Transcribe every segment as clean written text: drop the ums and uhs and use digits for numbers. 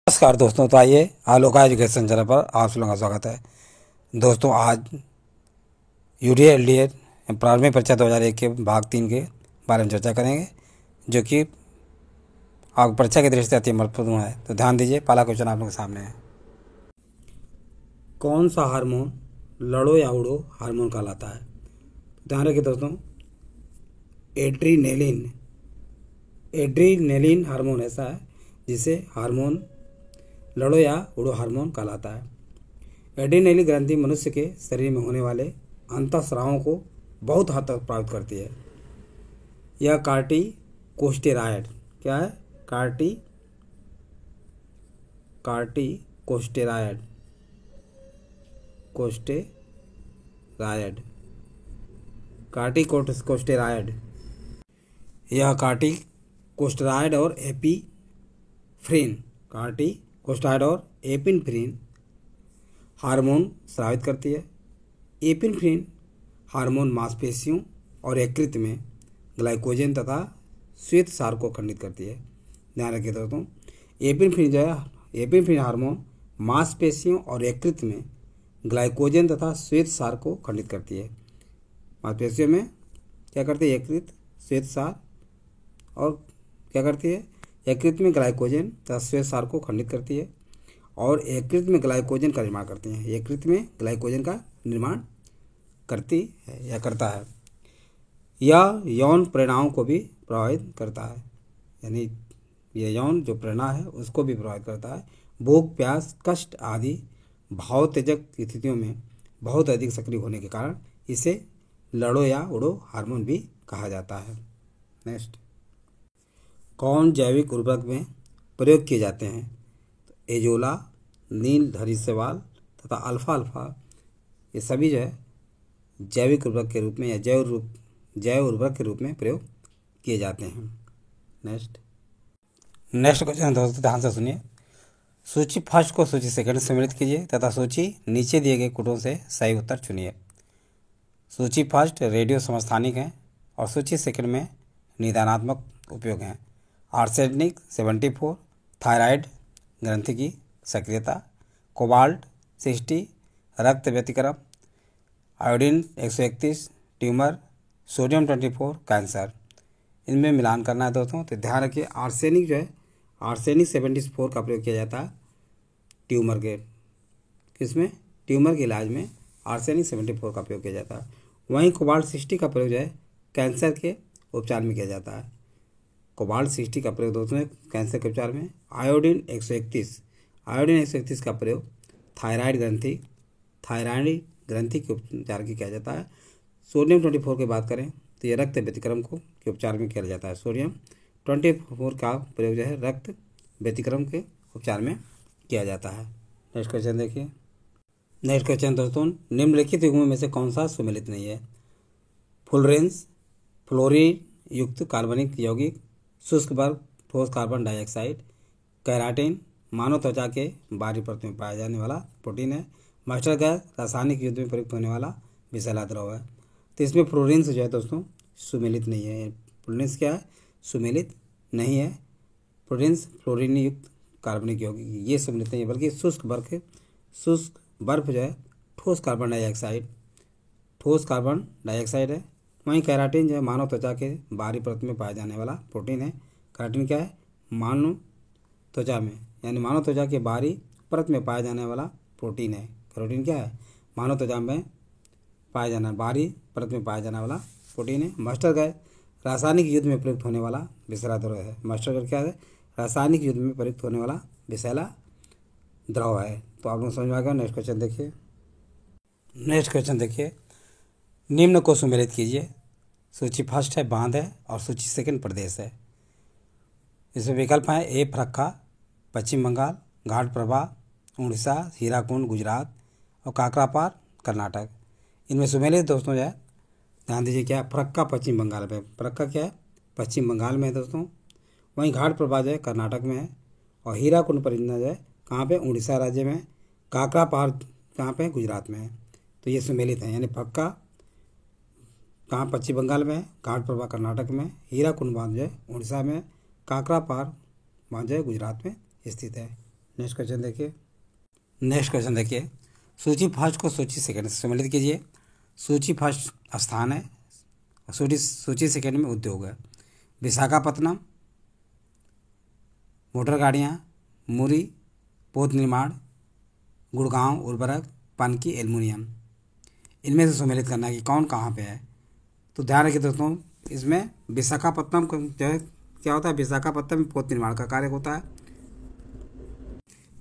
नमस्कार दोस्तों, तो आइए आलोका एजुकेशन चैनल पर आप सब लोगों का स्वागत है। दोस्तों, आज यूडीए एलडीए प्रारंभिक परीक्षा 2001 के भाग 3 के बारे में चर्चा करेंगे, जो कि आप परीक्षा की दृष्टि से अति महत्वपूर्ण है। तो ध्यान दीजिए, पहला क्वेश्चन आप लोगों के सामने है। कौन सा हार्मोन लड़ो या उड़ो हार्मोन कहलाता है? ध्यान रखिए दोस्तों, एड्रीनेलिन हार्मोन ऐसा है जिसे हार्मोन लड़ो या उड़ो हार्मोन कहलाता है। एड्रेनलिन ग्रंथि मनुष्य के शरीर में होने वाले अंतःस्रावों को बहुत हद तक प्रभावित करती है। यह कार्टिकोस्टेरॉयड क्या है? कार्टिकोस्टेरॉयड कार्टिकोस्टेरॉयड यह कार्टिकोस्टेरॉयड और एपिनेफ्रिन हार्मोन स्रावित करती है। एपिनेफ्रिन हार्मोन मांसपेशियों और यकृत में ग्लाइकोजन तथा श्वेत सार को खंडित करती है। ध्यान रखिए दोस्तों, एपिनेफ्रिन हार्मोन मांसपेशियों और यकृत में ग्लाइकोजन तथा श्वेत सार को खंडित करती है। मांसपेशियों में क्या करती है? यकृत श्वेत सार, और क्या करती है? यकृत में ग्लाइकोजन तथा श्वेत सार को खंडित करती है और यकृत में ग्लाइकोजन का निर्माण करती है। यकृत में ग्लाइकोजन का निर्माण करती है या करता है। यह यौन प्रेरणाओं को भी प्रभावित करता है, यानी यह यौन जो प्रेरणा है उसको भी प्रभावित करता है। भूख, प्यास, कष्ट आदि भावोत्तेजक स्थितियों में बहुत अधिक सक्रिय होने के कारण इसे लड़ो या उड़ो हार्मोन भी कहा जाता है। नेक्स्ट, कौन जैविक उर्वरक में प्रयोग किए जाते हैं? तो एजोला, नील हरिसेवाल तथा अल्फा ये सभी जो है जैविक उर्वरक के रूप में या जैव उर्वरक के रूप में प्रयोग किए जाते हैं। नेक्स्ट क्वेश्चन दोस्तों ध्यान से सुनिए। सूची फर्स्ट को सूची सेकंड से सम्मिलित कीजिए तथा सूची नीचे दिए गए कोटों से सही उत्तर चुनिए। सूची फर्स्ट रेडियो समस्थानिक है और सूची सेकंड में निदानात्मक उपयोग हैं। आर्सेनिक 74, थायराइड ग्रंथि की सक्रियता, कोबाल्ट 60, रक्त व्यतिक्रम, आयोडीन 131, ट्यूमर, सोडियम 24, कैंसर। इनमें मिलान करना है दोस्तों। तो ध्यान रखिए, आर्सेनिक जो है, आर्सेनिक 74 का प्रयोग किया जाता है ट्यूमर के इलाज में आर्सेनिक 74 का प्रयोग किया जाता है। वहीं कोबाल्ट 60 का प्रयोग जो है कैंसर के उपचार में किया जाता है। कोबाल्ट 60 का प्रयोग दोस्तों कैंसर के उपचार में। आयोडीन 131 का प्रयोग थायराइड ग्रंथि के उपचार की किया जाता है। सोडियम 24 की बात करें तो यह रक्त व्यतिक्रम के उपचार में किया जाता है। सोडियम 24 का प्रयोग जो है रक्त व्यतिक्रम के उपचार में किया जाता है। नेक्स्ट क्वेश्चन देखिए। नेक्स्ट क्वेश्चन दोस्तों, निम्नलिखित युग्मों में से कौन सा सुमेलित नहीं है? फुलरेंस फ्लोरीन युक्त कार्बनिक यौगिक, शुष्क बर्फ ठोस कार्बन डाइऑक्साइड, केराटिन मानव त्वचा के बाहरी परत में पाया जाने वाला प्रोटीन है। मास्टर गैस रासायनिक युद्ध में प्रयुक्त होने वाला विषैला द्रव है। तो इसमें फ्लोरेंस जो है दोस्तों सुमेलित नहीं है। फ्लोरेंस क्या है? सुमेलित नहीं है। फ्लोरेंस फ्लोरीन युक्त कार्बनिक यौगिक ये सुमेलित नहीं है, बल्कि शुष्क बर्फ जो है ठोस कार्बन डाइऑक्साइड है। वहीं केराटिन जो है मानव त्वचा के बाहरी परत में पाया जाने वाला प्रोटीन है। केराटिन क्या है? मानव त्वचा में, यानी मानव त्वचा के बाहरी परत में पाया जाने वाला प्रोटीन है। केराटिन क्या है? मानव त्वचा में बाहरी परत में पाया जाने वाला प्रोटीन है। मास्टर गैस रासायनिक युद्ध में प्रयुक्त होने वाला विषैला द्रव है। मास्टर गैस क्या है? रासायनिक युद्ध में प्रयुक्त होने वाला विषैला द्रव है। तो आप लोग समझ में आ गया। नेक्स्ट क्वेश्चन देखिए। निम्न को सुमेलित कीजिए। सूची फर्स्ट है बांध है और सूची सेकंड प्रदेश है। इसमें विकल्प है ए फरक्का पश्चिम बंगाल, घाट प्रभा उड़ीसा, हीराकुंड गुजरात और काकरापार कर्नाटक। इनमें सुमेलित दोस्तों जो है ध्यान दीजिए क्या है? फरक्का पश्चिम बंगाल में। फरक्का क्या है? पश्चिम बंगाल में है दोस्तों। वहीं घाट प्रभा जो है कर्नाटक में है और हीराकुंड परियोजना जो है कहाँ पे? उड़ीसा राज्य में। काकरापार कहाँ पे? गुजरात में है। तो ये सुमेलित है, यानी फरक्का कहाँ? पश्चिम बंगाल में, घाट प्रभा कर्नाटक में, हीराकुंड बांध जो है उड़ीसा में, काकरापार बांध जो है गुजरात में स्थित है। नेक्स्ट क्वेश्चन देखिए। नेक्स्ट क्वेश्चन देखिए, सूची फर्स्ट को सूची सेकंड से सम्मिलित कीजिए। सूची फर्स्ट स्थान है, सूची सेकंड में उद्योग है। विशाखापत्तनम मोटर गाड़ियाँ, मुरी पोत निर्माण, गुड़गांव उर्वरक, पनकी एल्युमिनियम। इनमें से सम्मिलित करना है कि कौन कहाँ पे है। तो ध्यान रखिए दोस्तों, इसमें विशाखापत्तनम को जो है क्या होता है, विशाखापत्तनम में पोत निर्माण का कार्य होता है।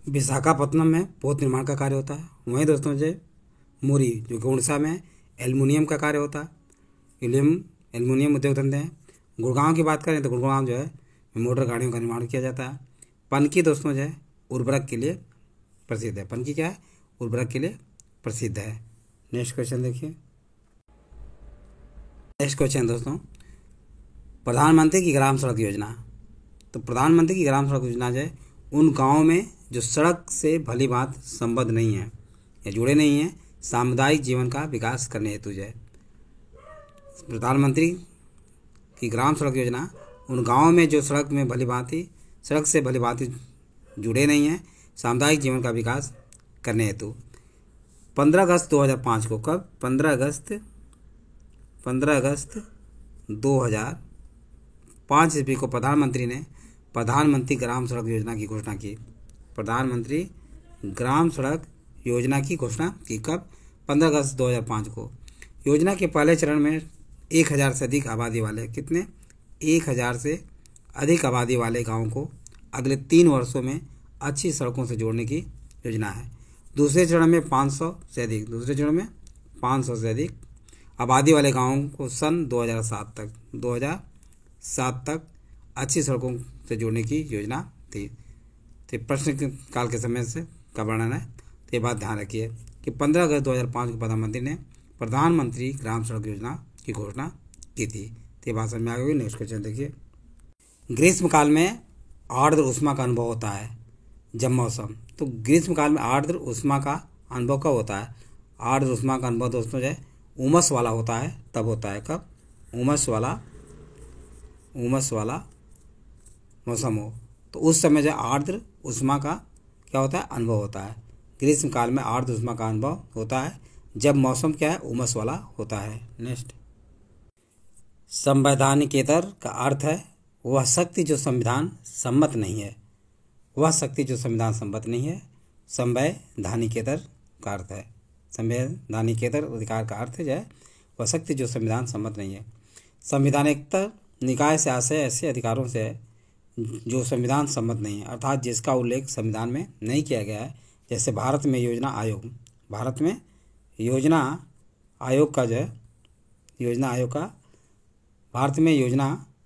विशाखापत्तनम में पोत निर्माण का कार्य होता है। वहीं दोस्तों जो मुरी जो कि उड़ीसा में एल्युमिनियम का कार्य होता है, एल्युमिनियम उद्योग धंधे हैं। गुड़गांव की बात करें तो गुड़गांव जो है मोटर गाड़ियों का निर्माण किया जाता है। पनकी दोस्तों जो है उर्वरक के लिए प्रसिद्ध है। पनकी क्या है, उर्वरक के लिए प्रसिद्ध है। नेक्स्ट क्वेश्चन देखिए। नेक्स्ट क्वेश्चन दोस्तों, प्रधानमंत्री की ग्राम सड़क योजना। तो प्रधानमंत्री की ग्राम सड़क योजना जो है उन गाँव में जो सड़क से भली भांति संबद्ध नहीं है या जुड़े नहीं हैं, सामुदायिक जीवन का विकास करने हेतु जो है प्रधानमंत्री की ग्राम सड़क योजना उन गाँव में जो सड़क से भली भांति जुड़े नहीं हैं, सामुदायिक जीवन का विकास करने हेतु 15 अगस्त 2005 को, कब 15 अगस्त 2005 ईस्वी को प्रधानमंत्री ने प्रधानमंत्री ग्राम सड़क योजना की घोषणा की। प्रधानमंत्री ग्राम सड़क योजना की घोषणा की कब, 15 अगस्त 2005 को। योजना के पहले चरण में 1000 से अधिक आबादी वाले 1000 से अधिक आबादी वाले गाँवों को अगले 3 वर्षों में अच्छी सड़कों से जोड़ने की योजना है। दूसरे चरण में 500 से अधिक आबादी वाले गाँवों को सन 2007 तक अच्छी सड़कों से जोड़ने की योजना थी। तो प्रश्न काल के समय से का वर्णन है। तो ये बात ध्यान रखिए कि 15 अगस्त 2005 को प्रधानमंत्री ने प्रधानमंत्री ग्राम सड़क योजना की घोषणा की थी। तो ये बात समझ में आ गई। नेक्स्ट क्वेश्चन देखिए। ग्रीष्म काल में आर्द्र ऊष्मा का अनुभव होता है जब मौसम। तो ग्रीष्म काल में आर्द्र ऊष्मा का अनुभव कब होता है। आर्द्र ऊष्मा का अनुभव दोस्तों जो है उमस वाला होता है, तब होता है कब, उमस वाला मौसम हो तो उस समय जो आर्द्र ऊष्मा का क्या होता है, अनुभव होता है। ग्रीष्म काल में आर्द्र ऊष्मा का अनुभव होता है जब मौसम क्या है, उमस वाला होता है। नेक्स्ट, संवैधानिकेतर का अर्थ है वह शक्ति जो संविधान सम्मत नहीं है। संवैधानिकेतर का अर्थ है, संवैधानिकेतर अधिकार का अर्थ जो है वह शक्ति जो संविधान सम्मत नहीं है। संवैधानिकेतर निकाय से आशय ऐसे अधिकारों से है जो संविधान सम्मत नहीं है, अर्थात जिसका उल्लेख संविधान में नहीं किया गया है। जैसे भारत में योजना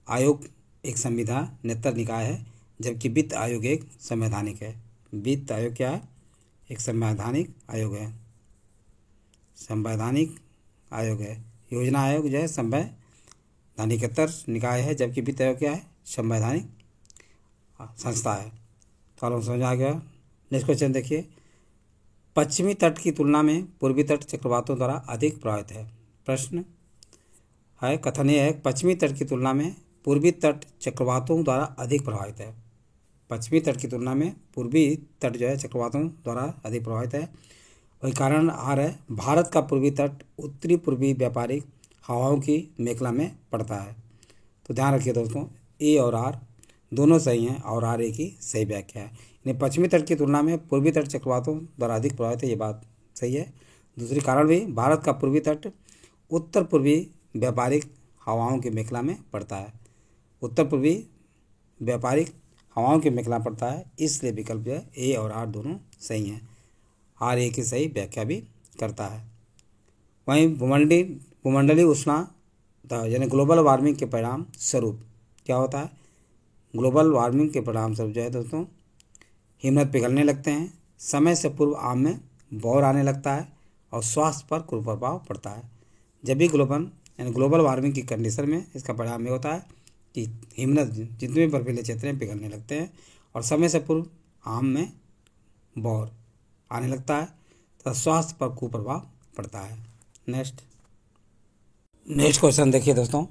आयोग एक संविधानेतर निकाय है, जबकि वित्त आयोग एक संवैधानिक है। वित्त आयोग क्या है, एक संवैधानिक आयोग है, योजना आयोग जो है संवैधानिकेतर निकाय है, जबकि वित्त आयोग क्या है, संवैधानिक संस्था है। तो समझ आ गया। नेक्स्ट क्वेश्चन देखिए। पश्चिमी तट की तुलना में पूर्वी तट चक्रवातों द्वारा अधिक प्रभावित है। प्रश्न है, कथन यह है पश्चिमी तट की तुलना में पूर्वी तट चक्रवातों द्वारा अधिक प्रभावित है। पश्चिमी तट की तुलना में पूर्वी तट जो है चक्रवातों द्वारा अधिक प्रभावित है। वही कारण आर है, भारत का पूर्वी तट उत्तरी पूर्वी व्यापारिक हवाओं की मेखला में पड़ता है। तो ध्यान रखिए दोस्तों, ए और आर दोनों सही हैं और आर ए की सही व्याख्या है। यानी पश्चिमी तट की तुलना में पूर्वी तट चक्रवातों द्वारा अधिक प्रभावित है, ये बात सही है। दूसरी कारण भी, भारत का पूर्वी तट उत्तर पूर्वी व्यापारिक हवाओं की मेखला में पड़ता है। उत्तर पूर्वी व्यापारिक हवाओं की मेखला पड़ता है, इसलिए विकल्प जो है ए और आर दोनों सही हैं। आर ए की सही व्याख्या भी करता है। वहीं भूमंडलीय उष्णता यानी ग्लोबल वार्मिंग के परिणाम स्वरूप क्या होता है, ग्लोबल वार्मिंग के परिणाम स्वरूप जो है दोस्तों हिमनद पिघलने लगते हैं, समय से पूर्व आम में बौर आने लगता है और स्वास्थ्य पर कुप्रभाव पड़ता है। जब भी ग्लोबल वार्मिंग की कंडीशन में इसका परिणाम ये होता है कि हिमनद जितने भी बर्फीले क्षेत्र हैं पिघलने लगते हैं और समय से पूर्व आम में बौर आने लगता है तो स्वास्थ्य पर कुप्रभाव पड़ता है। नेक्स्ट क्वेश्चन देखिए दोस्तों।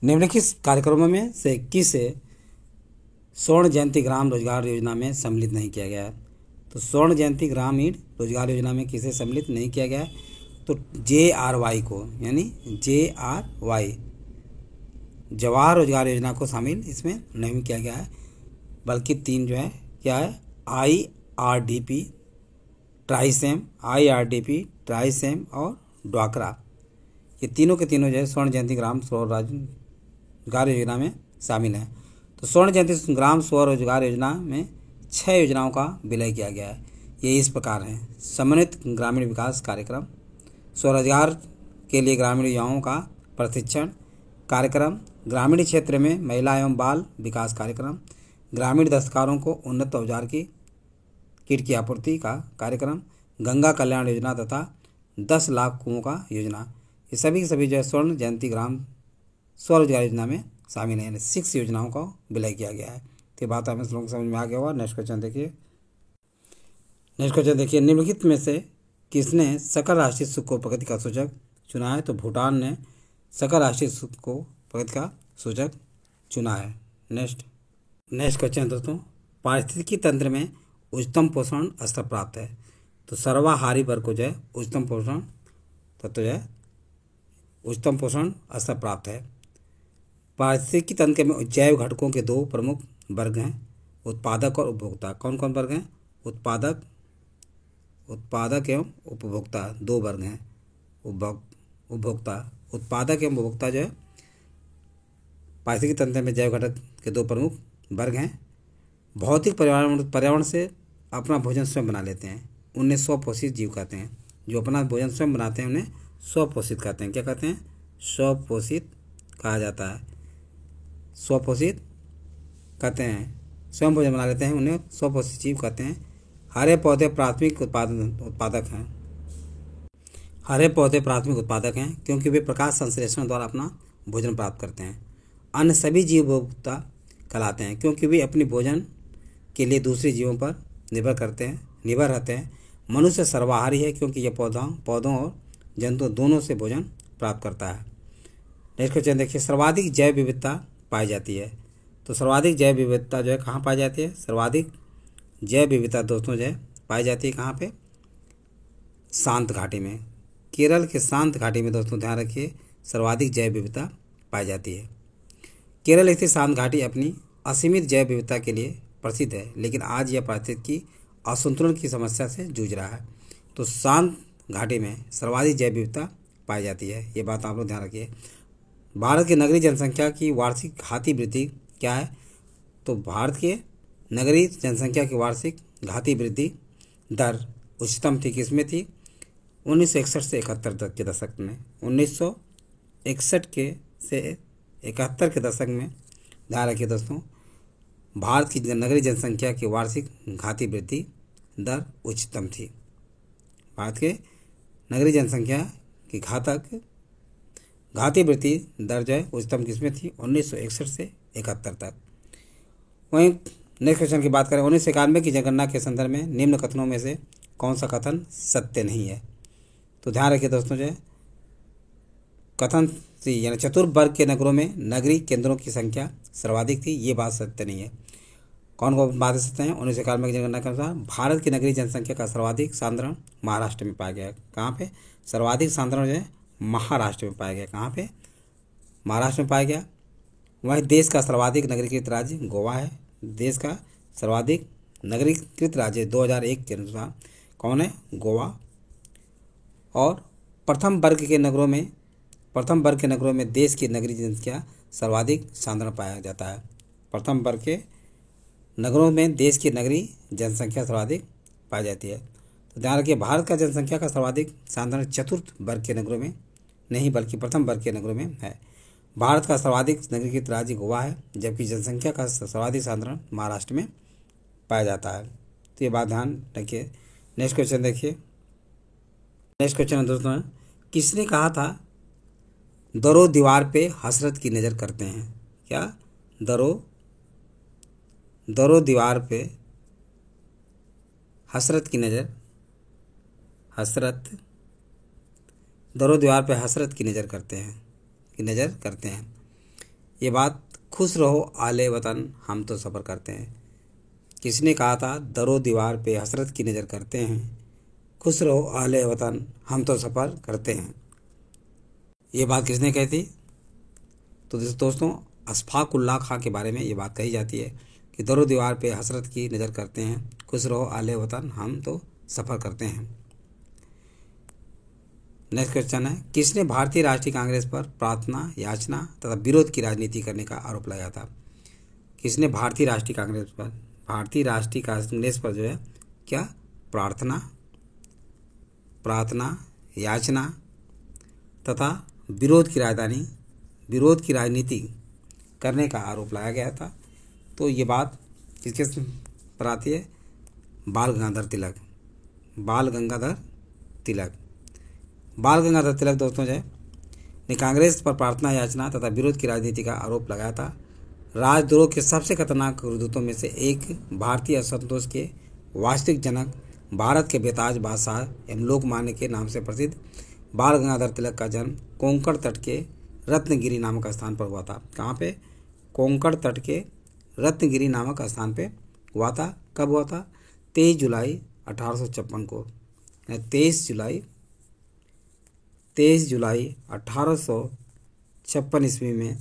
निम्नलिखित कार्यक्रमों में से किसे स्वर्ण जयंती ग्राम रोजगार योजना में सम्मिलित नहीं किया गया है। तो स्वर्ण जयंती ग्रामीण रोजगार योजना में किसे सम्मिलित नहीं किया गया है? तो JRY को, यानी JRY जवाहर रोजगार योजना को शामिल इसमें नहीं किया गया है, बल्कि 3 जो है क्या है, IRDP, ट्राइसेम और ड्वाकरा, ये तीनों के तीनों जो है स्वर्ण जयंती ग्राम स्वरोजगार योजना में शामिल हैं। तो स्वर्ण जयंती ग्राम स्वरोजगार योजना में 6 योजनाओं का विलय किया गया है। ये इस प्रकार हैं: समन्वित ग्रामीण विकास कार्यक्रम, स्वरोजगार के लिए ग्रामीण युवाओं का प्रशिक्षण कार्यक्रम, ग्रामीण क्षेत्र में महिला एवं बाल विकास कार्यक्रम, ग्रामीण दस्तकारों को उन्नत औजार की किट की आपूर्ति का कार्यक्रम, गंगा कल्याण योजना तथा 10 लाख कुओं का योजना। ये सभी के सभी जो है स्वर्ण जयंती ग्राम स्वरोजगार योजना में शामिल है, यानी 6 योजनाओं का विलय किया गया है। तो बात हमें लोगों को समझ में आ गया होगा। नेक्स्ट क्वेश्चन देखिए, निम्नलिखित में से किसने सकल राष्ट्रीय सुख को प्रगति का सूचक चुना है? तो भूटान ने सकल राष्ट्रीय सुख को प्रगति का सूचक चुना है। नेक्स्ट क्वेश्चन दोस्तों, पारिस्थितिकी तंत्र में उच्चतम पोषण स्तर प्राप्त है। तो सर्वाहारी वर्ग को जो है उच्चतम पोषण तत्व जो है उच्चतम पोषण स्तर प्राप्त है। पारिस्थितिकी तंत्र में जैव घटकों के 2 प्रमुख वर्ग हैं, उत्पादक और उपभोक्ता। कौन कौन वर्ग हैं? उत्पादक एवं उपभोक्ता 2 वर्ग हैं। उपभोक्ता, उत्पादक एवं उपभोक्ता जो है पारिस्थितिकी तंत्र में जैव घटक के 2 प्रमुख वर्ग हैं। भौतिक पर्यावरण से अपना भोजन स्वयं बना लेते हैं, उन्हें स्वपोषित जीव कहते हैं। जो अपना भोजन स्वयं बनाते हैं उन्हें स्वपोषित कहते हैं। क्या कहते हैं? स्वपोषित कहा जाता है। स्वपोषित कहते हैं, स्वयं भोजन बना लेते हैं, उन्हें स्वपोषित जीव कहते हैं। हरे पौधे प्राथमिक उत्पादक हैं क्योंकि वे प्रकाश संश्लेषण द्वारा अपना भोजन प्राप्त करते हैं। अन्य सभी जीव उपभोक्ता कहलाते हैं क्योंकि वे अपनी भोजन के लिए दूसरे जीवों पर निर्भर रहते हैं। मनुष्य सर्वाहारी है क्योंकि यह पौधों और जंतुओं दोनों से भोजन प्राप्त करता है। नेक्स्ट क्वेश्चन देखिए, सर्वाधिक जैव विविधता पाई जाती है। तो सर्वाधिक जैव विविधता जो है कहाँ पाई जाती है? सर्वाधिक जैव विविधता दोस्तों जो है पाई जाती है कहाँ पे? शांत घाटी में। केरल के शांत घाटी में दोस्तों ध्यान रखिए सर्वाधिक जैव विविधता पाई जाती है। केरल स्थित शांत घाटी अपनी असीमित जैव विविधता के लिए प्रसिद्ध है, लेकिन आज यह पारिस्थितिकी असंतुलन की समस्या से जूझ रहा है। तो शांत घाटी में सर्वाधिक जैव विविधता पाई जाती है, ये बात आप लोग ध्यान रखिए। भारत की नगरीय जनसंख्या की वार्षिक घाती वृद्धि क्या है? तो भारत के नगरीय जनसंख्या की वार्षिक घाती वृद्धि दर उच्चतम थी, किसमें थी? 1961 से 71 तक के दशक में। 1961 से 71 के दशक में ध्यान रखिए दोस्तों, भारत की नगरीय जनसंख्या की वार्षिक घाती वृद्धि दर उच्चतम थी। भारत के नगरीय जनसंख्या की घाती वृद्धि दर जो है उच्चतम किसमें थी? 1961 से 71 तक। वहीं नेक्स्ट क्वेश्चन की बात करें, 1991 की जनगणना के संदर्भ में निम्न कथनों में से कौन सा कथन सत्य नहीं है? तो ध्यान रखिए दोस्तों, जो है कथन सी यानी चतुर्वर्ग के नगरों में नगरीय केंद्रों की संख्या सर्वाधिक थी, ये बात सत्य नहीं है। कौन कौन बात सत्य हैं? 1991 की जनगणना के अनुसार भारत की नगरीय जनसंख्या का सर्वाधिक सांद्रण महाराष्ट्र में पाया गया। कहाँ पे? सर्वाधिक सांद्रण जो है महाराष्ट्र में पाया गया। कहाँ पे? महाराष्ट्र में पाया गया। वहीं देश का सर्वाधिक नगरीकृत राज्य गोवा है। देश का सर्वाधिक नगरीकृत राज्य 2001 के अनुसार कौन है? गोवा। और प्रथम वर्ग के नगरों में देश की नगरीय जनसंख्या सर्वाधिक सांद्रण पाया जाता है। प्रथम वर्ग के नगरों में देश की नगरीय जनसंख्या सर्वाधिक पाई जाती है। तो ध्यान रखिए, भारत का जनसंख्या का सर्वाधिक सांद्रण चतुर्थ वर्ग के नगरों में नहीं बल्कि प्रथम वर्ग के नगरों में है। भारत का सर्वाधिक नगरीकृत राज्य गोवा है, जबकि जनसंख्या का सर्वाधिक सांद्रण महाराष्ट्र में पाया जाता है। तो ये बात ध्यान रखिए। नेक्स्ट क्वेश्चन देखिए। नेक्स्ट क्वेश्चन है दोस्तों, किसने कहा था दरो दीवार पे हसरत की नज़र करते हैं? क्या? दरो दीवार पे हसरत की नज़र करते हैं। ये बात खुश रहो आले वतन हम तो सफ़र करते हैं। किसने कहा था दरो दीवार पे हसरत की नज़र करते हैं, खुश रहो आले वतन हम तो सफ़र करते हैं। ये बात किसने कही थी? तो दोस्तों अशफाक उल्लाह खां के बारे में ये बात कही जाती है कि दरो दीवार पे हसरत की नज़र करते हैं, खुश रहो आले वतन हम तो सफ़र करते हैं। नेक्स्ट क्वेश्चन है, किसने भारतीय राष्ट्रीय कांग्रेस पर प्रार्थना, याचना तथा विरोध की राजनीति करने का आरोप लगाया था? किसने भारतीय राष्ट्रीय कांग्रेस पर जो है क्या प्रार्थना, याचना तथा विरोध की राजनीति करने का आरोप लगाया गया था? तो ये बात किसके पर आती है? बाल गंगाधर तिलक दोस्तों जो है ने कांग्रेस पर प्रार्थना, याचना तथा विरोध की राजनीति का आरोप लगाया था। राजद्रोह के सबसे खतरनाक करतूतों में से एक भारतीय असंतोष के वास्तविक जनक, भारत के बेताज बादशाह एवं लोकमान्य के नाम से प्रसिद्ध बाल गंगाधर तिलक का जन्म कोंकण तट के रत्नगिरी नामक स्थान पर हुआ था। कहाँ पे? कोंकण तट के रत्नगिरी नामक स्थान पे हुआ था। कब हुआ था? 23 जुलाई 1856 को। 23 जुलाई 1856 ईस्वी में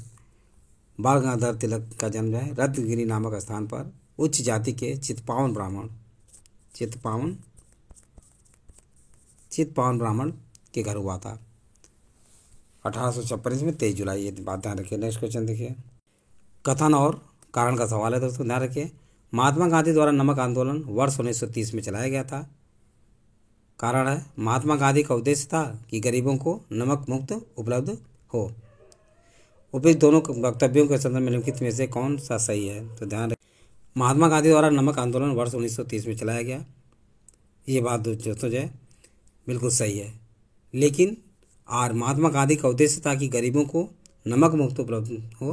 बाल गंगाधर तिलक का जन्म है रत्नगिरी नामक स्थान पर उच्च जाति के चित्पावन ब्राह्मण के घर हुआ था 1856 में 23 जुलाई। ये बात ध्यान रखिए। नेक्स्ट क्वेश्चन देखिए, कथन और कारण का सवाल है दोस्तों, ध्यान रखिए। महात्मा गांधी द्वारा नमक आंदोलन वर्ष 1930 में चलाया गया था। कारण है, महात्मा गांधी का उद्देश्य था कि गरीबों को नमक मुक्त उपलब्ध हो। उपयुक्त दोनों वक्तव्यों के संदर्भ में निम्नलिखित में से कौन सा सही है? तो ध्यान रखिए, महात्मा गांधी द्वारा नमक आंदोलन वर्ष 1930 में चलाया गया, ये बात दोस्तों जो है बिल्कुल सही है। लेकिन महात्मा गांधी का उद्देश्य था कि गरीबों को नमक मुक्त उपलब्ध हो,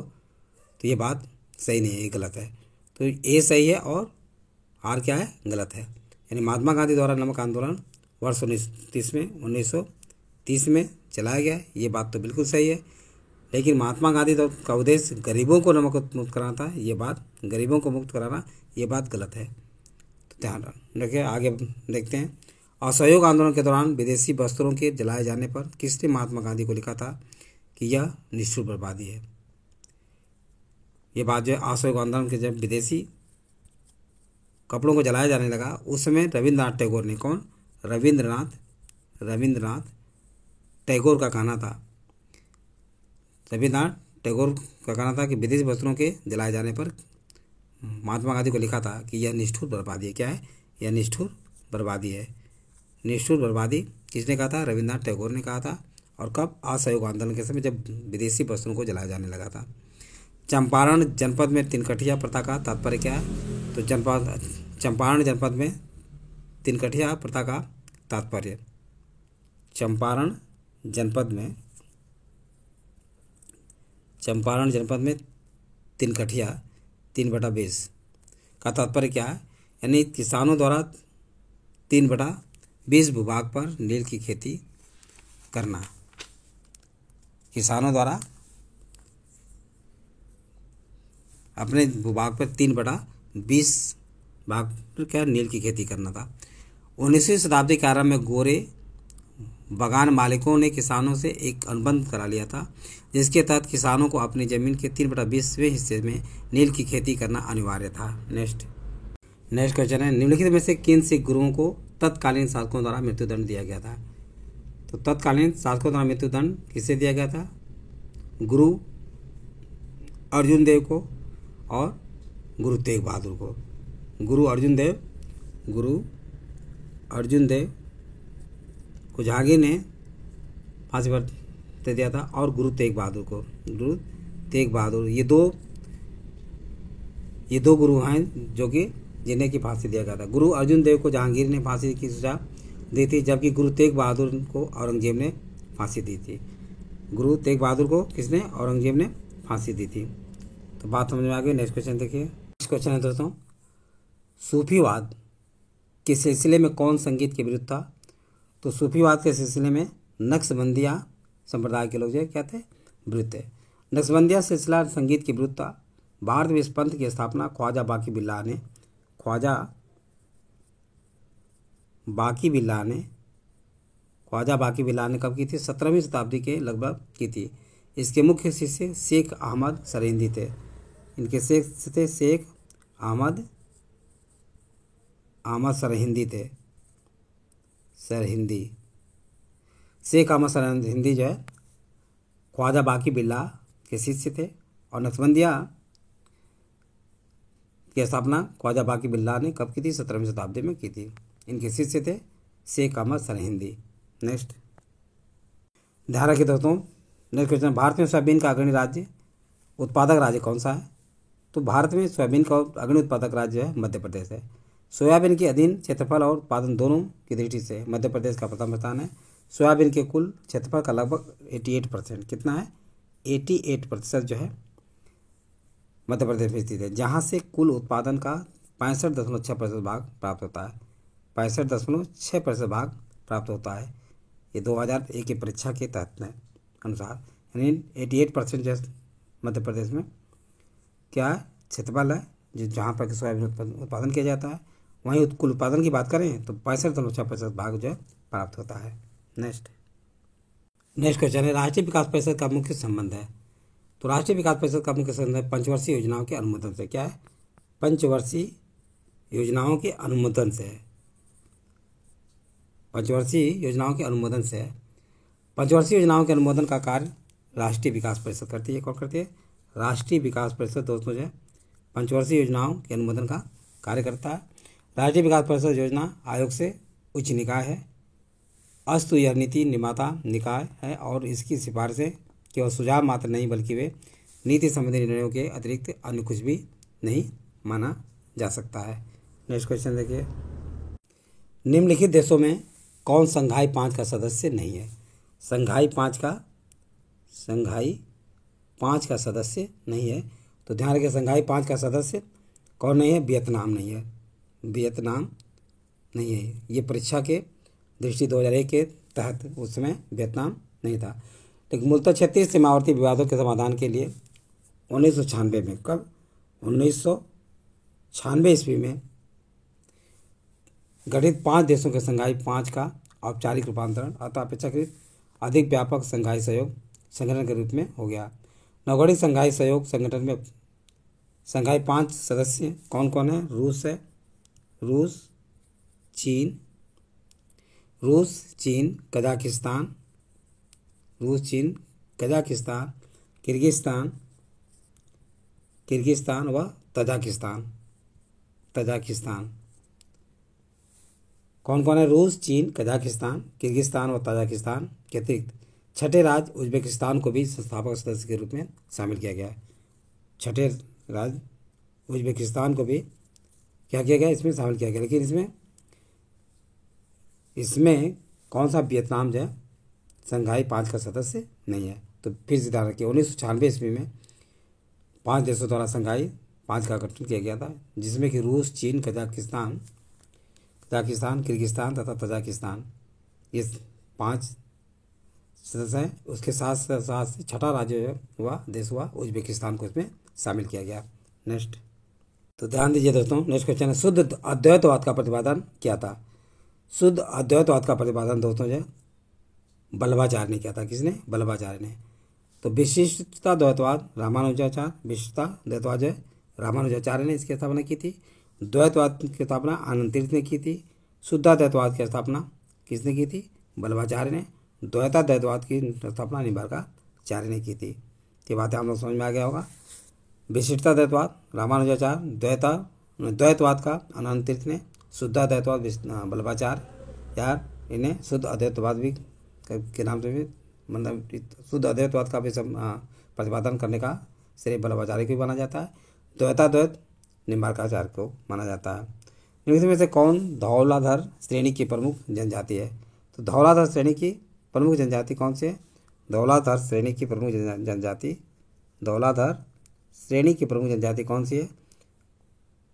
तो ये बात सही नहीं है, ये गलत है। तो ए सही है और आर क्या है? गलत है। यानी महात्मा गांधी द्वारा नमक आंदोलन वर्ष 1930 में चलाया गया, ये बात तो बिल्कुल सही है। लेकिन महात्मा गांधी का उद्देश्य गरीबों को नमक मुक्त कराना था, ये बात गलत है। तो ध्यान रखिए। आगे देखते हैं, असहयोग आंदोलन के दौरान विदेशी वस्त्रों के जलाए जाने पर किसने महात्मा गांधी को लिखा था कि यह निष्ठुर बर्बादी है? ये बात जो है असहयोग आंदोलन के जब विदेशी कपड़ों को जलाया जाने लगा उस समय रविंद्रनाथ टैगोर ने, कौन? रविंद्रनाथ टैगोर का कहना था कि विदेशी वस्त्रों के जलाए जाने पर महात्मा गांधी को लिखा था कि यह निष्ठुर बर्बादी है। क्या है? यह निष्ठुर बर्बादी है। निष्ठुर बर्बादी किसने कहा था? रविंद्रनाथ टैगोर ने कहा था। और कब? असहयोग आंदोलन के समय जब विदेशी वस्त्रों को जलाया जाने लगा था। चंपारण जनपद में तिनकठिया प्रथा का तात्पर्य क्या है? तो चंपारण जनपद में तिनकठिया प्रथा का तात्पर्य, चंपारण जनपद में तिनकठिया 3/20 का तात्पर्य क्या है? यानी किसानों द्वारा 3/20 भूभाग पर नील की खेती करना। किसानों द्वारा अपने भूभाग पर 3/20 भाग पर क्या नील की खेती करना था। 19वीं शताब्दी के आरंभ में गोरे बागान मालिकों ने किसानों से एक अनुबंध करा लिया था जिसके तहत किसानों को अपनी जमीन के 3/20वें हिस्से में नील की खेती करना अनिवार्य था। नेक्स्ट क्वेश्चन है, निम्नलिखित में से किन सिख गुरुओं को तत्कालीन शासकों द्वारा मृत्युदंड दिया गया था? तो तत्कालीन शासकों द्वारा मृत्युदंड किसे दिया गया था? गुरु अर्जुन देव को और गुरु तेग बहादुर को। गुरु अर्जुन देव को जहांगीर ने फांसी पर दे दिया था और गुरु तेग बहादुर ये दो गुरु हैं जो कि जिन्हें की फांसी दिया गया था। गुरु अर्जुन देव को जहांगीर ने फांसी की सजा दी थी जबकि गुरु तेग बहादुर को औरंगजेब ने फांसी दी थी। गुरु तेग बहादुर को किसने? औरंगजेब ने फांसी दी थी। तो बात समझ में आ गई। नेक्स्ट क्वेश्चन देखिए। नेक्स्ट क्वेश्चन है दोस्तों, सूफीवाद के सिलसिले में कौन संगीत के विरुद्ध था? तो सूफीवाद के सिलसिले में नक्शबंदिया संप्रदाय के लोग जो क्या थे? विरुद्ध थे। नक्शबंदिया सिलसिला संगीत के विरुद्ध था। भारत में इस पंथ की स्थापना ख्वाजा बाकी बिल्ला ने ख्वाजा बाकी बिल्लाह ने कब की थी? 17वीं शताब्दी के लगभग की थी। इसके मुख्य शिष्य शेख अहमद सरहिंदी थे। इनके शेख थे शेख अहमद सरहिंदी थे। शेख अहमद सरहिंदी जो है ख्वाजा बाकी बिल्लाह के शिष्य थे और नक्शबंदिया की स्थापना ख्वाजा बाकी बिल्लाह ने कब की थी? 17वीं शताब्दी में की थी। इनके शिष्य थे शेख अहमद सरहिंदी। नेक्स्ट ध्यान रखिए दोस्तों, नेक्स्ट क्वेश्चन, भारत में सोयाबीन का अग्रणी राज्य उत्पादक राज्य कौन सा है? तो भारत में सोयाबीन का अग्रणी उत्पादक राज्य है मध्य प्रदेश है। सोयाबीन के अधीन क्षेत्रफल और उत्पादन दोनों की दृष्टि से मध्य प्रदेश का प्रथम स्थान है। सोयाबीन के कुल क्षेत्रफल का लगभग 88%, कितना है? 88% जो है मध्य प्रदेश में स्थित है, जहाँ से कुल उत्पादन का 65.6% भाग प्राप्त होता है। 65.6% भाग प्राप्त होता है। ये 2001 की परीक्षा के तहत अनुसार, यानी 88% जो मध्य प्रदेश में क्या है? क्षेत्रफल है, जो जहाँ पर सोयाबीन उत्पादन किया जाता है। वहीं कुल उत्पादन की बात करें तो 65.6% भाग जो है प्राप्त होता है। नेक्स्ट क्वेश्चन है, राष्ट्रीय विकास परिषद का मुख्य संबंध है। तो राष्ट्रीय विकास परिषद का मुख्य संबंध है पंचवर्षीय योजनाओं के अनुमोदन से। क्या है? पंचवर्षीय योजनाओं के अनुमोदन से है। पंचवर्षीय योजनाओं के अनुमोदन से है। पंचवर्षीय योजनाओं के अनुमोदन का कार्य राष्ट्रीय विकास परिषद करती है। कौन करती है? राष्ट्रीय विकास परिषद दोस्तों जो है पंचवर्षीय योजनाओं के अनुमोदन का कार्य करता है। राष्ट्रीय विकास परिषद योजना आयोग से उच्च निकाय है। अस्तु यह नीति निर्माता निकाय है और इसकी सिफारिशें केवल सुझाव मात्र नहीं बल्कि वे नीति संबंधी निर्णयों के अतिरिक्त अन्य कुछ भी नहीं माना जा सकता है। नेक्स्ट क्वेश्चन देखिए, निम्नलिखित देशों में कौन संघाई 5 का सदस्य नहीं है? संघाई 5 का सदस्य नहीं है। तो ध्यान रखिए, संघाई 5 का सदस्य कौन नहीं है? वियतनाम नहीं है। वियतनाम नहीं है। ये परीक्षा के दृष्टि 2001 के तहत उस समय वियतनाम नहीं था। लेकिन मूलतः क्षेत्रीय सीमावर्ती विवादों के समाधान के लिए 1996 में, कब? 1996 ईस्वी में गठित 5 देशों के संघाई 5 का औपचारिक रूपांतरण अतः अपेक्षाकृत अधिक व्यापक संघाई सहयोग संगठन के रूप में हो गया। नवगठित संघाई सहयोग संगठन में संघाई 5 सदस्य कौन कौन है? रूस है, रूस, चीन, कजाकिस्तान, किर्गिस्तान व तजाकिस्तान। कौन कौन है? रूस, चीन, कजाकिस्तान, किर्गिस्तान व तजाकिस्तान के अतिरिक्त छठे राज्य उज्बेकिस्तान को भी संस्थापक सदस्य के रूप में शामिल किया गया है। छठे राज्य उज्बेकिस्तान को भी क्या किया गया? इसमें शामिल किया गया। लेकिन इसमें कौन सा? वियतनाम जो है संघाई 5 का सदस्य नहीं है। तो फिर से ध्यान रखिए, 1996 ईस्वी में 5 देशों द्वारा संघाई 5 का गठन किया गया था, जिसमें कि रूस, चीन, कजाकिस्तान, किर्गिस्तान तथा तजाकिस्तान ये 5 सदस्य हैं। उसके साथ छठा राज्य देश हुआ उज्बेकिस्तान को इसमें शामिल किया गया। नेक्स्ट, तो ध्यान दीजिए दोस्तों, नेक्स्ट क्वेश्चन है, शुद्ध अद्वैतवाद का प्रतिपादन क्या था? शुद्ध अद्वैतवाद का प्रतिपादन दोस्तों जो वल्लभाचार्य ने किया था। किसने? वल्लभाचार्य ने। तो विशिष्टता द्वैतवाद जो रामानुजाचार्य ने इसकी स्थापना की थी। द्वैतवाद की स्थापना आनंद तीर्थ ने की थी। शुद्धाद्वैतवाद की स्थापना किसने की थी? वल्लभाचार्य ने। द्वैतवाद की स्थापना निम्बार्काचार्य ने की थी। ये बातें हम लोग समझ में आ गया होगा। विशिष्टता द्वैतवाद रामानुजाचार्य, द्वैतवाद का आनंद तीर्थ ने, शुद्धाद्वैतवाद वल्लभाचार्य यार इन्हें शुद्ध अद्वैतवाद भी के नाम से भी मतलब शुद्ध अद्वैतवाद का भी प्रतिपादन करने का श्रेय वल्लभाचार्य को भी माना जाता है। द्वैताद्वैत निम्बार्काचार्य को माना जाता है। निम्न में से कौन धौलाधर श्रेणी की प्रमुख जनजाति है? तो धौलाधर श्रेणी की प्रमुख जनजाति कौन सी है? धौलाधर श्रेणी की प्रमुख जनजाति कौन सी है?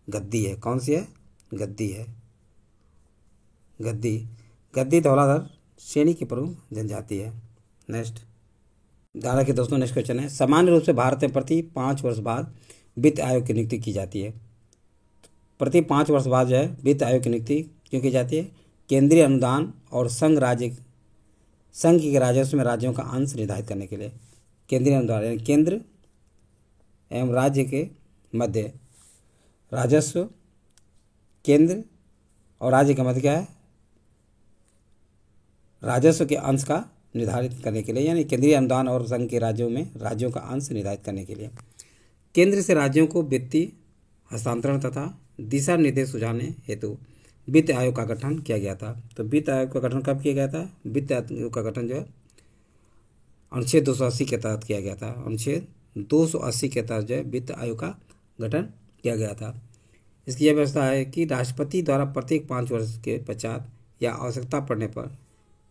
गद्दी है। कौन सी है? गद्दी है। गद्दी धौलाधर श्रेणी की प्रमुख जनजाति है। नेक्स्ट, ध्यान रखिए दोस्तों, नेक्स्ट क्वेश्चन है, सामान्य रूप से भारत में प्रति 5 वर्ष बाद वित्त आयोग की नियुक्ति की जाती है। प्रति 5 वर्ष बाद जो है वित्त आयोग की नियुक्ति क्यों की जाती है? केंद्रीय अनुदान और संघ के राजस्व में राज्यों का अंश निर्धारित करने के लिए। केंद्रीय अनुदान यानी केंद्र एवं राज्य के मध्य राजस्व, केंद्र और राज्य का मध्य क्या है? राजस्व के अंश का निर्धारित करने के लिए, यानी केंद्रीय अनुदान और संघ के राज्यों में राज्यों का अंश निर्धारित करने के लिए। केंद्र से राज्यों को वित्तीय हस्तांतरण तथा दिशा निर्देश सुझाने हेतु वित्त आयोग का गठन किया गया था। तो वित्त आयोग का गठन कब किया गया था? वित्त आयोग का गठन जो है अनुच्छेद 280 के तहत किया गया था। अनुच्छेद 280 के तहत जो है वित्त आयोग का गठन किया गया था। इसकी यह व्यवस्था है कि राष्ट्रपति द्वारा प्रत्येक 5 वर्ष के पश्चात या आवश्यकता पड़ने पर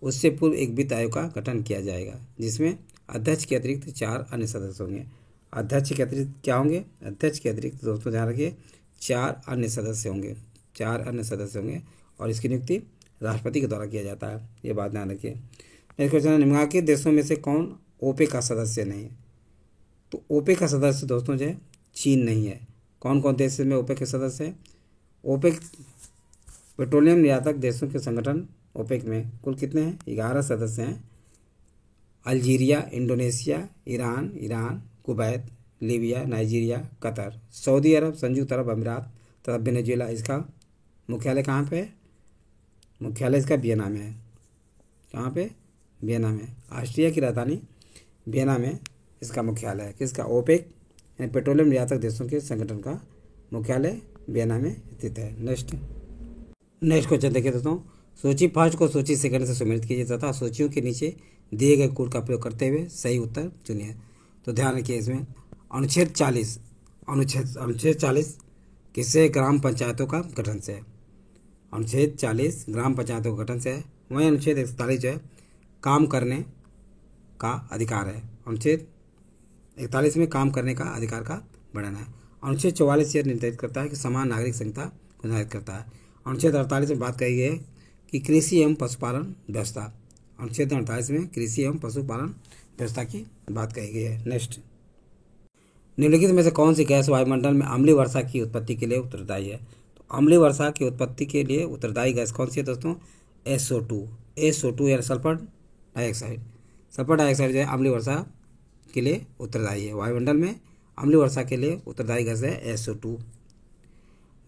उससे पूर्व एक वित्त आयोग का गठन किया जाएगा, जिसमें अध्यक्ष के अतिरिक्त 4 अन्य सदस्य होंगे। अध्यक्ष के अतिरिक्त क्या होंगे? अध्यक्ष के अतिरिक्त दोस्तों ध्यान रखिए 4 अन्य सदस्य होंगे। 4 अन्य सदस्य होंगे और इसकी नियुक्ति राष्ट्रपति के द्वारा किया जाता है, ये बात ध्यान रखिए। नेक्स्ट क्वेश्चन है, निम्नलिखित देशों में से कौन ओपेक का सदस्य नहीं है? तो ओपेक का सदस्य दोस्तों जो है चीन नहीं है। कौन कौन देश में ओपेक के सदस्य हैं? ओपेक पेट्रोलियम निर्यातक देशों के संगठन ओपेक में कुल कितने हैं? 11 सदस्य हैं। Algeria, Indonesia, Iran, Kuwait, Libya, Nigeria, Qatar, Saudi Arab, संयुक्त अरब अमीरात तथा वेनेजुएला। इसका मुख्यालय कहाँ पे है? मुख्यालय इसका वियना में है। कहाँ पे? वियना में। ऑस्ट्रिया की राजधानी वियना में इसका मुख्यालय है। किसका? ओपेक यानी पेट्रोलियम निर्यातक देशों के संगठन का मुख्यालय वियना में स्थित है। नेक्स्ट क्वेश्चन देखिए दोस्तों, सूची फर्स्ट को सूची सेकंड से सुमेलित कीजिए तथा सूचियों के नीचे दिए गए कोड का प्रयोग करते हुए सही उत्तर चुनिए। तो ध्यान रखिए इसमें अनुच्छेद 40 किससे? ग्राम पंचायतों का गठन से है। अनुच्छेद 40 ग्राम पंचायतों का गठन से है। वहीं अनुच्छेद 41 जो है काम करने का अधिकार है। अनुच्छेद 41 में काम करने का अधिकार का वर्णन है। अनुच्छेद 44 यह निर्धारित करता है कि समान नागरिक संहिता को निर्धारित करता है। अनुच्छेद 48 में बात कही गई है कि कृषि एवं पशुपालन व्यवस्था। अनुच्छेद 48 में कृषि एवं पशुपालन व्यवस्था की बात कही गई है। नेक्स्ट, निम्नलिखित में से कौन सी गैस वायुमंडल में अम्लीय वर्षा की उत्पत्ति के लिए उत्तरदायी है? तो अम्लीय वर्षा की उत्पत्ति के लिए उत्तरदायी गैस कौन सी है दोस्तों? SO2 यानी सल्फर डाइऑक्साइड। सल्फर डाइऑक्साइड जो है अम्लीय वर्षा के लिए उत्तरदायी है। वायुमंडल में अम्लीय वर्षा के लिए उत्तरदायी गैस है SO2।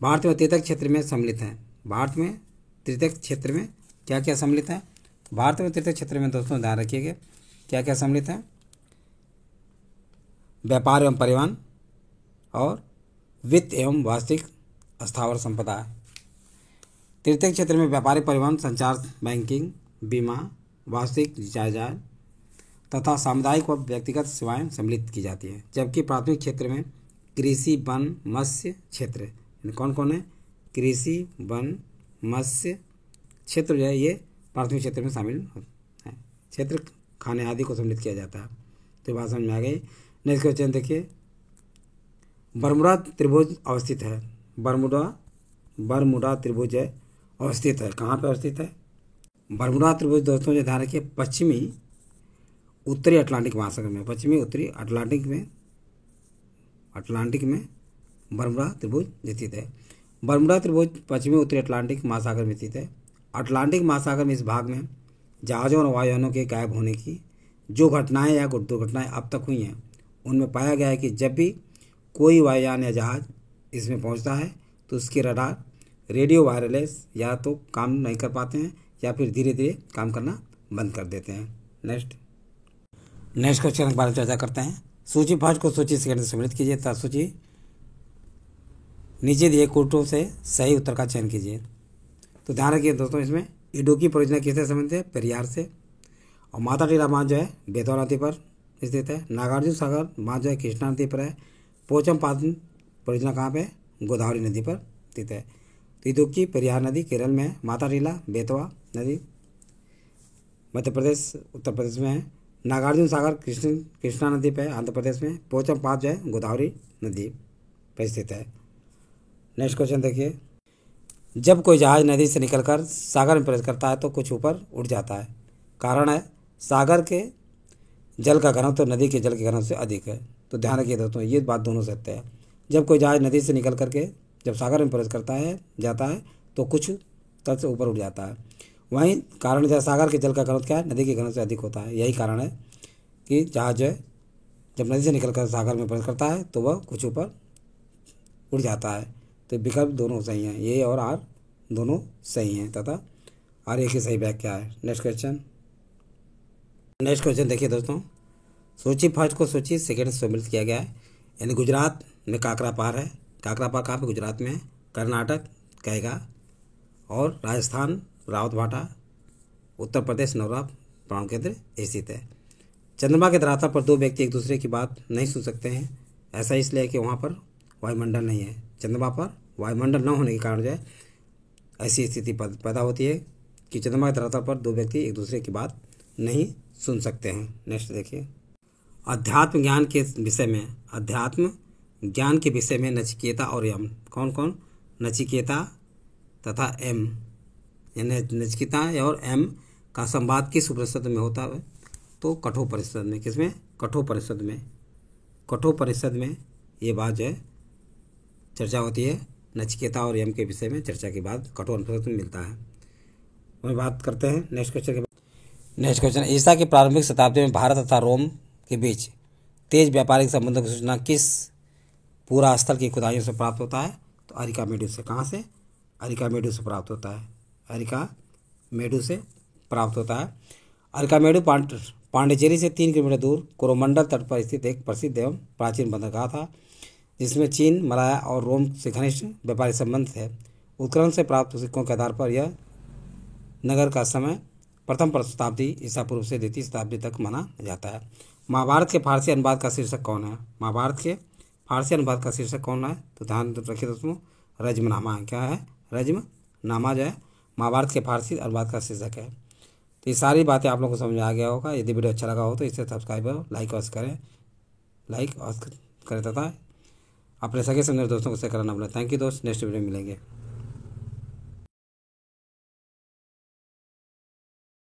भारत में तृतीयक क्षेत्र में सम्मिलित हैं। भारत में तृतीयक क्षेत्र में क्या क्या सम्मिलित है? भारत में तृतीयक क्षेत्र में दोस्तों ध्यान रखिएगा क्या क्या सम्मिलित है? व्यापार एवं परिवहन और वित्त एवं वास्तविक स्थावर संपदा। तृतीयक क्षेत्र में व्यापारिक परिवहन, संचार, बैंकिंग, बीमा, वास्तविक जायदाद तथा सामुदायिक व व्यक्तिगत सेवाएं सम्मिलित की जाती हैं। जबकि प्राथमिक क्षेत्र में कृषि, वन, मत्स्य क्षेत्र कौन कौन है? कृषि, वन, मत्स्य क्षेत्र जो है ये प्राथमिक क्षेत्र में शामिल है। क्षेत्र खाने आदि को सम्मिलित किया जाता है। तो बात समझ में आ गई। नेक्स्ट क्वेश्चन देखिए, बरमुडा त्रिभुज अवस्थित है। बरमुडा त्रिभुज है अवस्थित है। कहाँ पे अवस्थित है? बरमुडा त्रिभुज दोस्तों जो ध्यान रखिए पश्चिमी उत्तरी अटलांटिक महासागर में, पश्चिमी उत्तरी अटलांटिक में बरमुडा त्रिभुज स्थित है। बरमुडा त्रिभुज पश्चिमी उत्तरी अटलांटिक महासागर में स्थित है। अटलांटिक महासागर में इस भाग में जहाज़ों और वायुयानों के गायब होने की जो घटनाएं या दुर्घटनाएं अब तक हुई हैं उनमें पाया गया है कि जब भी कोई वायुयान या जहाज़ इसमें पहुंचता है तो उसके रडार, रेडियो वायरलेस या तो काम नहीं कर पाते हैं या फिर धीरे धीरे काम करना बंद कर देते हैं। नेक्स्ट क्वेश्चन के बारे में चर्चा करते हैं। सूची फर्स्ट को सूची सेकंड से सम्मिलित कीजिए तथा सूची नीचे दिए कोटों से सही उत्तर का चयन कीजिए। तो ध्यान रखिए दोस्तों इसमें इडुक्की परियोजना किससे संबंधित है? पेरियार से। और माता टीला बांध जो है बेतवा नदी पर स्थित है। नागार्जुन सागर बांध जो है कृष्णा नदी पर है। पोचमपादन परियोजना कहाँ पे? गोदावरी नदी पर स्थित है। तो इडुक्की पेरियार नदी केरल में है। माता टीला बेतवा नदी मध्य प्रदेश उत्तर प्रदेश में है। नागार्जुन सागर कृष्णा नदी पर आंध्र प्रदेश में। पोचमपाद जो है गोदावरी नदी पर स्थित है। नेक्स्ट क्वेश्चन देखिए, जब कोई जहाज नदी से निकलकर सागर में प्रवेश करता है तो कुछ ऊपर उठ जाता है। कारण है सागर के जल का घनत्व तो नदी के जल के घनत्व से अधिक है। तो ध्यान रखिए दोस्तों ये बात दोनों सत्य है। जब कोई जहाज नदी से निकल करके जब सागर में प्रवेश करता है जाता है तो कुछ तल से ऊपर उठ जाता है। वहीं कारण जो सागर के जल का घनत्व क्या है, नदी के घनत्व से अधिक होता है। यही कारण है कि जहाज जब नदी से निकलकर सागर में प्रवेश करता है तो वह कुछ ऊपर उड़ जाता है। तो विकल्प दोनों सही हैं, ए और आर दोनों सही हैं तथा आर ए की सही व्याख्या है। नेक्स्ट क्वेश्चन देखिए दोस्तों, सूची फर्स्ट को सूची सेकेंड से सम्मिलित किया गया है। यानी गुजरात में काकरापार है, काकरापार कहाँ पे, गुजरात में है। कर्नाटक कहेगा, और राजस्थान रावतभाटा, उत्तर प्रदेश नवरा प्राण केंद्र स्थित है। चंद्रमा के धरातल पर दो व्यक्ति एक दूसरे की बात नहीं सुन सकते हैं। ऐसा इसलिए कि वहाँ पर वायुमंडल नहीं है। चंद्रमा पर वायुमंडल न होने के कारण जो है ऐसी स्थिति पैदा होती है कि चंद्रमा के धरातल पर दो व्यक्ति एक दूसरे की बात नहीं सुन सकते हैं। नेक्स्ट देखिए, अध्यात्म ज्ञान के विषय में नचिकेता और यम, कौन कौन, नचिकेता तथा एम, यानी नचिकेता और एम का संवाद किस उपनिषद में होता है, तो कठोपनिषद में। किसमें, कठोपनिषद में ये बात जो है चर्चा होती है। नचिकेता और यम के विषय में चर्चा के बाद कठोपनिषद में मिलता है। वही बात करते हैं नेक्स्ट क्वेश्चन। ईसा की प्रारंभिक शताब्दी में भारत तथा रोम के बीच तेज व्यापारिक संबंधों की सूचना किस पूरा स्थल की खुदाइयों से प्राप्त होता है, तो अरिकामेडू से। कहाँ से, अरिकामेडू से प्राप्त होता है। अरिकामेडू से प्राप्त होता है। अरिकामेडू पांडिचेरी से 3 किलोमीटर दूर कोरोमंडल तट पर स्थित एक प्रसिद्ध एवं प्राचीन बंदरगाह था, जिसमें चीन, मलाया और रोम से घनिष्ठ व्यापारिक संबंध थे। उत्खनन से प्राप्त सिक्कों के आधार पर यह नगर का समय प्रथम शताब्दी ईसा पूर्व से 2वीं शताब्दी तक माना जाता है। महाभारत के फारसी अनुवाद का शीर्षक कौन है, महाभारत के फारसी अनुवाद का शीर्षक कौन है, तो ध्यान रखिए दोस्तों, रज्मनामा है। क्या है, रज्मनामा जो है महाभारत के फारसी अनुवाद का शीर्षक है। तो ये सारी बातें आप लोगों को समझ में आ गया होगा। यदि वीडियो अच्छा लगा हो तो इसे सब्सक्राइब लाइक करें तथा अपने सगे समझे दोस्तों को शेयर करना भूलें। थैंक यू दोस्त, नेक्स्ट वीडियो में मिलेंगे।